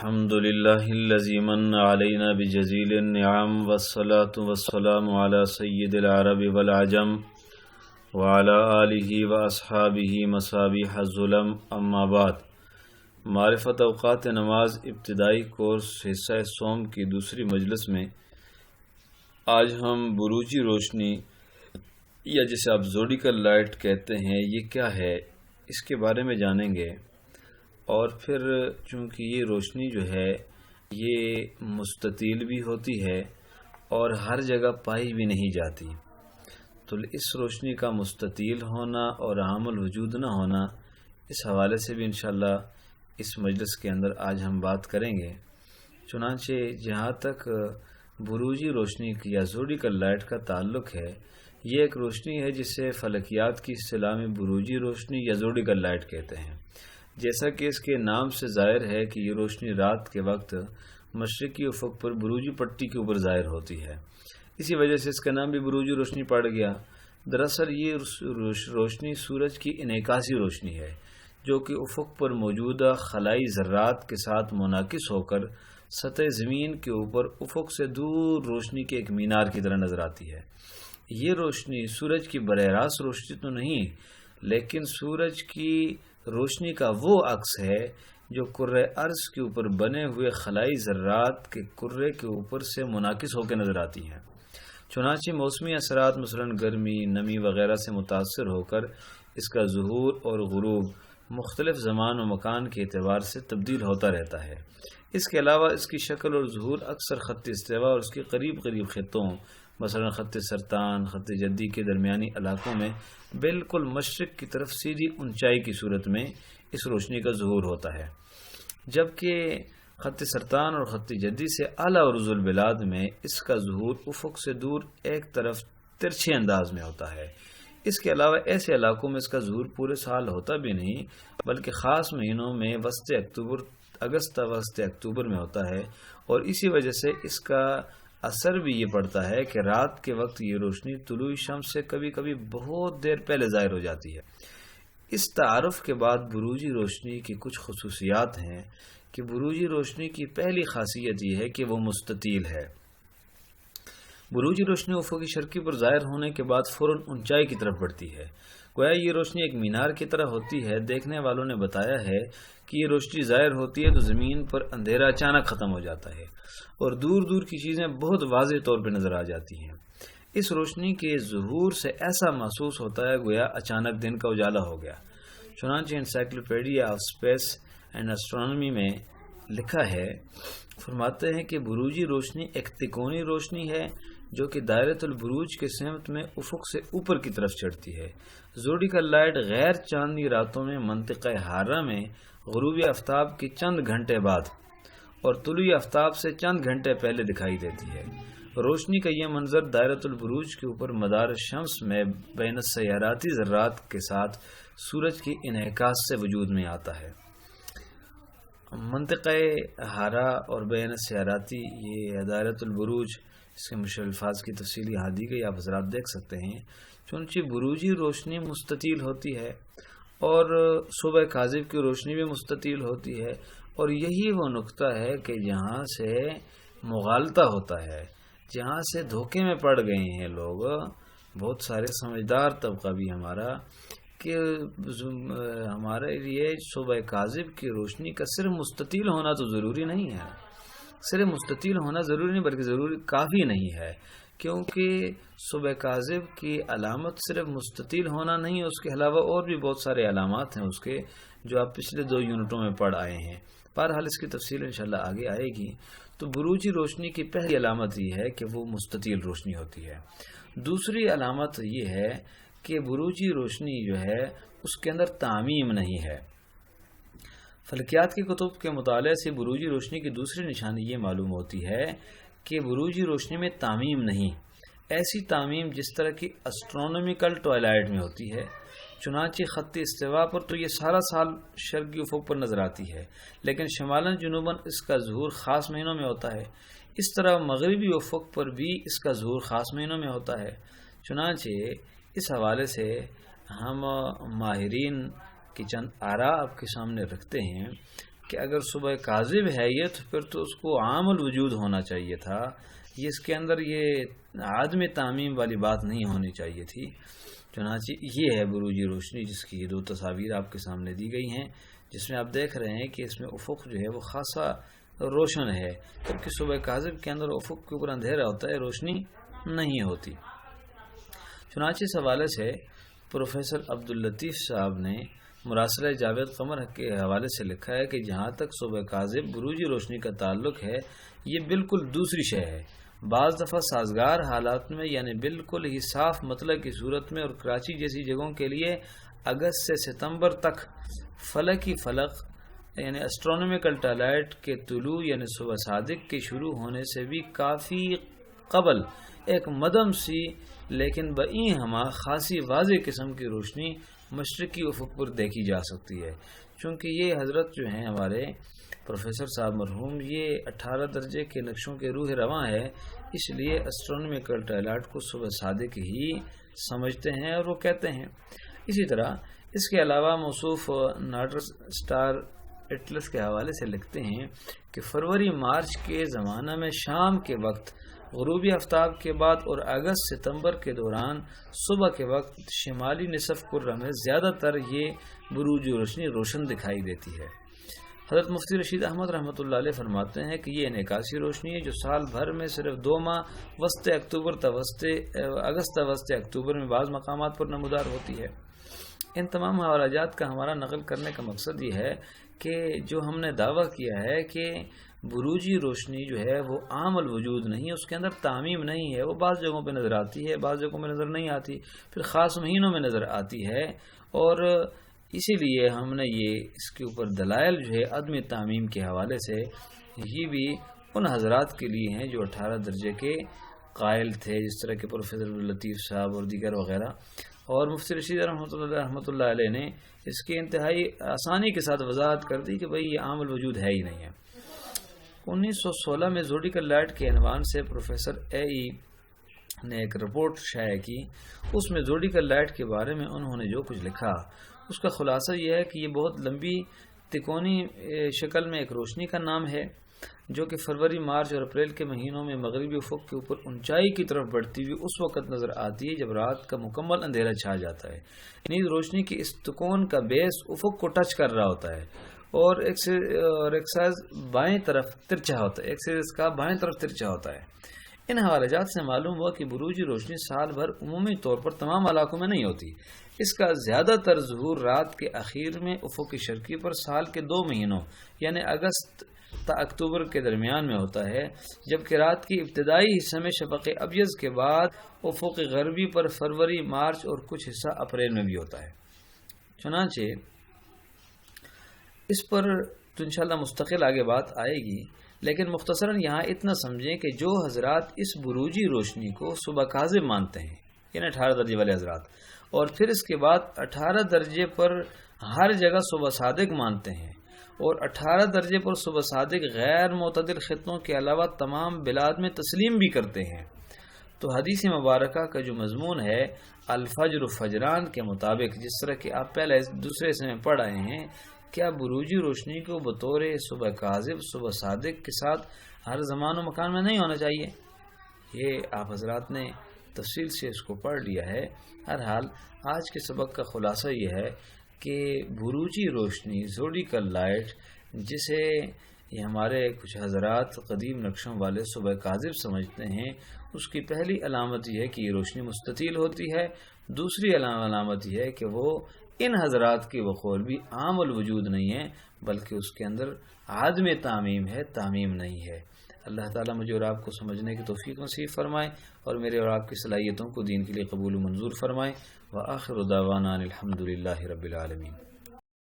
الحمد لله الذي من علينا بجزيل النعم والصلاة والسلام على سيد العرب والعجم وعلى آله وأصحابه مصابيح الظلم اما بعد۔ معرفت اوقات نماز ابتدائی کورس حصہ سوم کی دوسری مجلس میں آج ہم بروجی روشنی یا جسے آپ زوڈیکل لائٹ کہتے ہیں یہ کیا ہے اس کے بارے میں جانیں گے، اور پھر چونکہ یہ روشنی جو ہے یہ مستطیل بھی ہوتی ہے اور ہر جگہ پائی بھی نہیں جاتی، تو اس روشنی کا مستطیل ہونا اور عام الوجود نہ ہونا اس حوالے سے بھی انشاءاللہ اس مجلس کے اندر آج ہم بات کریں گے۔ چنانچہ جہاں تک بروجی روشنی کی یا زوڈیکل لائٹ کا تعلق ہے، یہ ایک روشنی ہے جسے فلکیات کی اصطلاح میں بروجی روشنی یا زوڈیکل لائٹ کہتے ہیں۔ جیسا کہ اس کے نام سے ظاہر ہے کہ یہ روشنی رات کے وقت مشرقی افق پر بروجی پٹی کے اوپر ظاہر ہوتی ہے، اسی وجہ سے اس کا نام بھی بروجی روشنی پڑ گیا۔ دراصل یہ روشنی سورج کی انعکاسی روشنی ہے جو کہ افق پر موجودہ خلائی ذرات کے ساتھ منعکس ہو کر سطح زمین کے اوپر افق سے دور روشنی کے ایک مینار کی طرح نظر آتی ہے۔ یہ روشنی سورج کی براہ راست روشنی تو نہیں، لیکن سورج کی روشنی کا وہ عکس ہے جو کرۂ ارض کے اوپر بنے ہوئے خلائی ذرات کے کرے کے اوپر سے منعکس ہو کے نظر آتی ہیں۔ چنانچہ موسمی اثرات مثلا گرمی، نمی وغیرہ سے متاثر ہو کر اس کا ظہور اور غروب مختلف زمان و مکان کے اعتبار سے تبدیل ہوتا رہتا ہے۔ اس کے علاوہ اس کی شکل اور ظہور اکثر خط استوا اور اس کے قریب قریب خطوں مثلا خط سرطان، خط جدی کے درمیانی علاقوں میں بالکل مشرق کی طرف سیدھی اونچائی کی صورت میں اس روشنی کا ظہور ہوتا ہے، جبکہ خط سرطان اور خط جدی سے اعلیٰ عروض البلاد میں اس کا ظہور افق سے دور ایک طرف ترچھے انداز میں ہوتا ہے۔ اس کے علاوہ ایسے علاقوں میں اس کا ظہور پورے سال ہوتا بھی نہیں، بلکہ خاص مہینوں میں اگست اکتوبر میں ہوتا ہے، اور اسی وجہ سے اس کا اثر بھی یہ پڑتا ہے کہ رات کے وقت یہ روشنی طلوع شمس سے کبھی کبھی بہت دیر پہلے ظاہر ہو جاتی ہے۔ اس تعارف کے بعد بروجی روشنی کی کچھ خصوصیات ہیں کہ بروجی روشنی کی پہلی خاصیت یہ ہے کہ وہ مستطیل ہے۔ بروجی روشنی افقی شرقی پر ظاہر ہونے کے بعد فوراً اونچائی کی طرف بڑھتی ہے، گویا یہ روشنی ایک مینار کی طرح ہوتی ہے۔ دیکھنے والوں نے بتایا ہے کہ یہ روشنی ظاہر ہوتی ہے تو زمین پر اندھیرا اچانک ختم ہو جاتا ہے اور دور دور کی چیزیں بہت واضح طور پہ نظر آ جاتی ہیں۔ اس روشنی کے ظہور سے ایسا محسوس ہوتا ہے گویا اچانک دن کا اجالا ہو گیا۔ چنانچہ encyclopedia of space and astronomy میں لکھا ہے، فرماتے ہیں کہ بروجی روشنی ایک تکونی روشنی ہے جو کہ دائرۃ البروج کے سمت میں افق سے اوپر کی طرف چڑھتی ہے۔ زوڈیکل لائٹ غیر چاندنی راتوں میں منطقہ حارہ میں غروب آفتاب کے چند گھنٹے بعد اور طلوع آفتاب سے چند گھنٹے پہلے دکھائی دیتی ہے۔ روشنی کا یہ منظر دائرۃ البروج کے اوپر مدار شمس میں بین السیاراتی ذرات کے ساتھ سورج کی انعکاس سے وجود میں آتا ہے۔ منطقہ حارہ اور بین السیاراتی یہ دائرۃ البروج، اس کے مشابہ الفاظ کی تفصیل یہاں دی گئی، آپ حضرات دیکھ سکتے ہیں۔ چونچہ بروجی روشنی مستطیل ہوتی ہے اور صبح کاذب کی روشنی بھی مستطیل ہوتی ہے، اور یہی وہ نقطہ ہے کہ جہاں سے مغالطہ ہوتا ہے، جہاں سے دھوکے میں پڑ گئے ہیں لوگ، بہت سارے سمجھدار طبقہ بھی ہمارا، کہ ہمارے لیے صبح کاذب کی روشنی کا صرف مستطیل ہونا تو ضروری نہیں ہے، صرف مستطیل ہونا ضروری نہیں بلکہ ضروری کافی نہیں ہے، کیونکہ صبح کاذب کی علامت صرف مستطیل ہونا نہیں، اس کے علاوہ اور بھی بہت سارے علامات ہیں اس کے جو آپ پچھلے 2 یونٹوں میں پڑھ آئے ہیں۔ بہرحال اس کی تفصیل انشاءاللہ آگے آئے گی۔ تو بروجی روشنی کی پہلی علامت یہ ہے کہ وہ مستطیل روشنی ہوتی ہے۔ دوسری علامت یہ ہے کہ بروجی روشنی جو ہے اس کے اندر تعمیم نہیں ہے۔ فلکیات کی کتب کے مطالعے سے بروجی روشنی کی دوسری نشانی یہ معلوم ہوتی ہے کہ بروجی روشنی میں تعمیم نہیں، ایسی تعمیم جس طرح کی اسٹرونومیکل ٹوائلائٹ میں ہوتی ہے۔ چنانچہ خط استوا پر تو یہ سارا سال شرقی افق پر نظر آتی ہے، لیکن شمالاً جنوباً اس کا ظہور خاص مہینوں میں ہوتا ہے۔ اس طرح مغربی افق پر بھی اس کا ظہور خاص مہینوں میں ہوتا ہے۔ چنانچہ اس حوالے سے ہم ماہرین کی چند آراء آپ کے سامنے رکھتے ہیں کہ اگر صبح کاذب ہے یہ تو پھر تو اس کو عام الوجود ہونا چاہیے تھا، یہ اس کے اندر یہ عدم تعمیم والی بات نہیں ہونی چاہیے تھی۔ چنانچہ یہ ہے بروج روشنی، جس کی یہ دو تصاویر آپ کے سامنے دی گئی ہیں، جس میں آپ دیکھ رہے ہیں کہ اس میں افق جو ہے وہ خاصا روشن ہے، کیونکہ صبح کاذب کے اندر افق کے اوپر اندھیرا ہوتا ہے، روشنی نہیں ہوتی۔ چنانچہ اس حوالے سے پروفیسر عبداللطیف صاحب نے مراسلہ جاوید قمر کے حوالے سے لکھا ہے کہ جہاں تک صبح کاذب بروجی روشنی کا تعلق ہے یہ بالکل دوسری شے ہے۔ بعض دفعہ سازگار حالات میں یعنی بالکل ہی صاف مطلع کی صورت میں اور کراچی جیسی جگہوں کے لیے اگست سے ستمبر تک فلکی فلک یعنی اسٹرونومیکل ٹائلائٹ کے طلوع یعنی صبح صادق کے شروع ہونے سے بھی کافی قبل ایک مدم سی لیکن بئی ہما خاصی واضح قسم کی روشنی مشرقی افق پر دیکھی جا سکتی ہے۔ چونکہ یہ حضرت جو ہیں ہمارے پروفیسر صاحب مرحوم، یہ 18 درجے کے نقشوں کے روح رواں ہے، اس لیے اسٹرونومیکل ٹائلائٹ کو صبح صادق ہی سمجھتے ہیں اور وہ کہتے ہیں۔ اسی طرح اس کے علاوہ موصوف نارڈر سٹار اٹلس کے حوالے سے لکھتے ہیں کہ فروری مارچ کے زمانہ میں شام کے وقت غروبی آفتاب کے بعد اور اگست ستمبر کے دوران صبح کے وقت شمالی نصف کرہ میں زیادہ تر یہ بروج روشنی روشن دکھائی دیتی ہے۔ حضرت مفتی رشید احمد رحمۃ اللہ علیہ فرماتے ہیں کہ یہ انعکاسی روشنی ہے جو سال بھر میں صرف 2 ماہ وسط اگست تا وسط اکتوبر میں بعض مقامات پر نمودار ہوتی ہے۔ ان تمام حوالات کا ہمارا نقل کرنے کا مقصد یہ ہے کہ جو ہم نے دعویٰ کیا ہے کہ بروجی روشنی جو ہے وہ عام الوجود نہیں ہے، اس کے اندر تعمیم نہیں ہے، وہ بعض جگہوں پہ نظر آتی ہے، بعض جگہوں پہ نظر نہیں آتی، پھر خاص مہینوں میں نظر آتی ہے، اور اسی لیے ہم نے یہ اس کے اوپر دلائل جو ہے عدم تعمیم کے حوالے سے یہ بھی ان حضرات کے لیے ہیں جو 18 درجے کے قائل تھے، جس طرح کے پروفیسر عبداللطیف صاحب اور دیگر وغیرہ، اور مفتی رشید رحمۃ اللہ علیہ نے اس کی انتہائی آسانی کے ساتھ وضاحت کر دی کہ بھئی یہ عام الوجود ہے ہی نہیں ہے۔ 1916 میں زوڈیکل لائٹ کے عنوان سے پروفیسر اے نے ایک رپورٹ شائع کی، اس میں زوڈیکل لائٹ کے بارے میں انہوں نے جو کچھ لکھا اس کا خلاصہ یہ ہے کہ یہ بہت لمبی تکونی شکل میں ایک روشنی کا نام ہے جو کہ فروری، مارچ اور اپریل کے مہینوں میں مغربی افق کے اوپر اونچائی کی طرف بڑھتی ہوئی اس وقت نظر آتی ہے جب رات کا مکمل اندھیرا چھا جاتا ہے۔ نیز روشنی کی اس تکون کا بیس افق کو ٹچ کر رہا ہوتا ہے اور ایکسائز بائیں طرف ترچھا ہوتا ہے، ایکسائز کا بائیں طرف ترچھا ہوتا ہے۔ ان حوالات سے معلوم ہوا کہ بروجی روشنی سال بھر عمومی طور پر تمام علاقوں میں نہیں ہوتی، اس کا زیادہ تر ظہور رات کے اخیر میں افق شرقی پر سال کے 2 مہینوں یعنی اگست تا اکتوبر کے درمیان میں ہوتا ہے، جبکہ رات کی ابتدائی حصے میں شفق ابیض کے بعد افق غربی پر فروری، مارچ اور کچھ حصہ اپریل میں بھی ہوتا ہے۔ چنانچہ اس پر تو انشاءاللہ مستقل آگے بات آئے گی، لیکن مختصراً یہاں اتنا سمجھیں کہ جو حضرات اس بروجی روشنی کو صبح کاذب مانتے ہیں یعنی 18 درجے والے حضرات، اور پھر اس کے بعد 18 درجے پر ہر جگہ صبح صادق مانتے ہیں اور 18 درجے پر صبح صادق غیر معتدل خطوں کے علاوہ تمام بلاد میں تسلیم بھی کرتے ہیں، تو حدیث مبارکہ کا جو مضمون ہے الفجر فجران کے مطابق، جس طرح کہ آپ پہلے دوسرے حصے میں پڑھ آئے ہیں، کیا بروجی روشنی کو بطور صبح کاذب صبح صادق کے ساتھ ہر زمان و مکان میں نہیں ہونا چاہیے؟ یہ آپ حضرات نے تفصیل سے اس کو پڑھ لیا ہے۔ ہر حال آج کے سبق کا خلاصہ یہ ہے کہ بروجی روشنی زوڈیکل لائٹ، جسے یہ ہمارے کچھ حضرات قدیم نقشوں والے صبح کاذب سمجھتے ہیں، اس کی پہلی علامت یہ ہے کہ یہ روشنی مستطیل ہوتی ہے، دوسری علامت یہ ہے کہ وہ ان حضرات کی وقول بھی عام الوجود نہیں ہے بلکہ اس کے اندر عدم تعمیم ہے، تعمیم نہیں ہے۔ اللہ تعالیٰ مجھے اور آپ کو سمجھنے کی توفیق نصیب فرمائے اور میرے اور آپ کی صلاحیتوں کو دین کے لیے قبول و منظور فرمائے۔ وآخر دعوانا الحمد للہ رب العالمین۔